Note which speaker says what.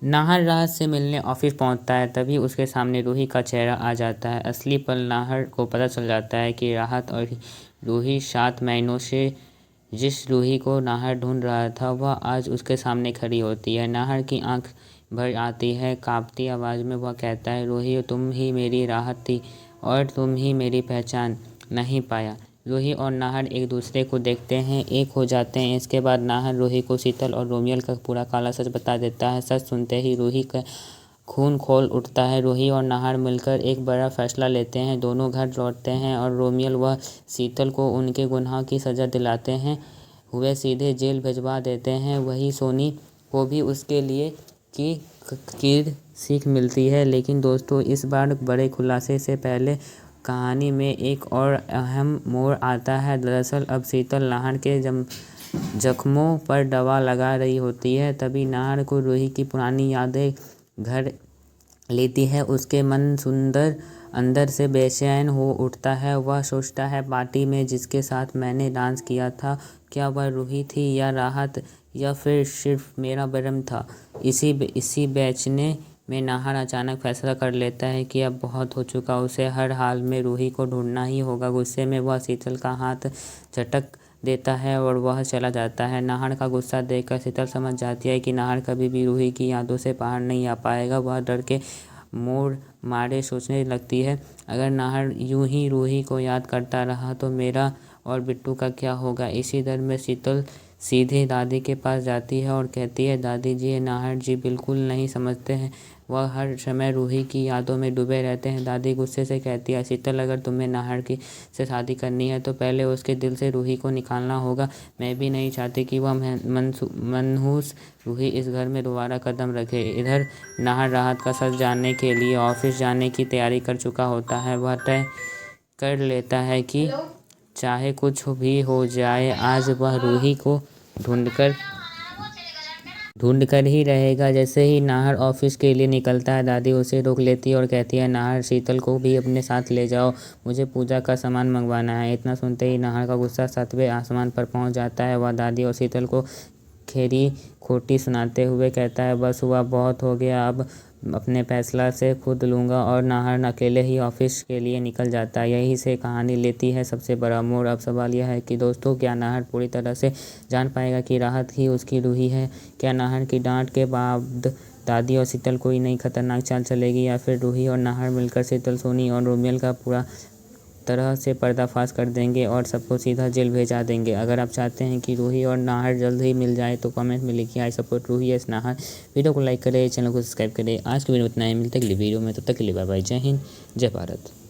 Speaker 1: नाहर राहत से मिलने ऑफिस पहुंचता है, तभी उसके सामने रूही का चेहरा आ जाता है। असली पल नाहर को पता चल जाता है कि राहत और रूही 7 महीनों से जिस रूही को नाहर ढूंढ रहा था वह आज उसके सामने खड़ी होती है। नाहर की आंख भर आती है। कांपती आवाज़ में वह कहता है, रूही तुम ही मेरी राहत थी और तुम ही मेरी पहचान। नहीं पाया। रूही और नाहर एक दूसरे को देखते हैं, एक हो जाते हैं। इसके बाद नाहर रूही को शीतल और रोमियल का पूरा काला सच बता देता है। सच सुनते ही रूही का खून खौल उठता है। रूही और नाहर मिलकर एक बड़ा फैसला लेते हैं। दोनों घर लौटते हैं और रोमियल व शीतल को उनके गुनाह की सज़ा दिलाते हैं हुए सीधे जेल भिजवा देते हैं। वहीं सोनी को भी उसके लिए की सीख मिलती है। लेकिन दोस्तों, इस बार बड़े खुलासे से पहले कहानी में एक और अहम मोड़ आता है। दरअसल अब शीतल नाहर के जख्मों पर दवा लगा रही होती है। तभी नाहर को रूही की पुरानी यादें घर लेती है। उसके मन अंदर से बेचैन हो उठता है। वह सोचता है, पार्टी में जिसके साथ मैंने डांस किया था, क्या वह रूही थी या राहत, या फिर सिर्फ मेरा भ्रम था। इसी बेचैनी में नाहर अचानक फैसला कर लेता है कि अब बहुत हो चुका, उसे हर हाल में रूही को ढूंढना ही होगा। गुस्से में वह शीतल का हाथ झटक देता है और वह चला जाता है। नाहर का गुस्सा देखकर शीतल समझ जाती है कि नाहर कभी भी रूही की यादों से बाहर नहीं आ पाएगा। वह डर के मोड़ मारे सोचने लगती है, अगर नाहर यूं ही रूही को याद करता रहा तो मेरा और बिट्टू का क्या होगा। इसी डर में शीतल सीधे दादी के पास जाती है और कहती है, दादी जी, नाहर जी बिल्कुल नहीं समझते हैं, वह हर समय रूही की यादों में डूबे रहते हैं। दादी गुस्से से कहती है, शीतल, अगर तुम्हें नाहर की से शादी करनी है तो पहले उसके दिल से रूही को निकालना होगा। मैं भी नहीं चाहती कि वह मनहूस रूही इस घर में दोबारा कदम रखे। इधर नाहर राहत का सच जानने के लिए ऑफिस जाने की तैयारी कर चुका होता है। वह तय कर लेता है कि चाहे कुछ भी हो जाए, आज वह रूही को ढूंढकर ही रहेगा। जैसे ही नाहर ऑफिस के लिए निकलता है, दादी उसे रोक लेती है और कहती है, नाहर, शीतल को भी अपने साथ ले जाओ, मुझे पूजा का सामान मंगवाना है। इतना सुनते ही नाहर का गुस्सा 7वें आसमान पर पहुंच जाता है। वह दादी और शीतल को खरी खोटी सुनाते हुए कहता है, बस हुआ, बहुत हो गया, अब अपने फैसला से खुद लूँगा। और नाहर अकेले ही ऑफिस के लिए निकल जाता है। यहीं से कहानी लेती है सबसे बड़ा मोड़। अब सवाल यह है कि दोस्तों, क्या नाहर पूरी तरह से जान पाएगा कि राहत ही उसकी रूही है? क्या नाहर की डांट के बाद दादी और शीतल कोई नई खतरनाक चाल चलेगी, या फिर रूही और नाहर मिलकर शीतल, सोनी और रोमियल का पूरा तरह से पर्दाफाश कर देंगे और सबको सीधा जेल भेजा देंगे? अगर आप चाहते हैं कि रूही और नाहर जल्द ही मिल जाए तो कमेंट में लिखिए, I support Ruhi S Nahar. Video को लाइक करें, चैनल को सब्सक्राइब करें। आज की वीडियो में इतना ही, मिलते अगली वीडियो में, तब तक के लिए बाय बाय। जय हिंद, जय भारत।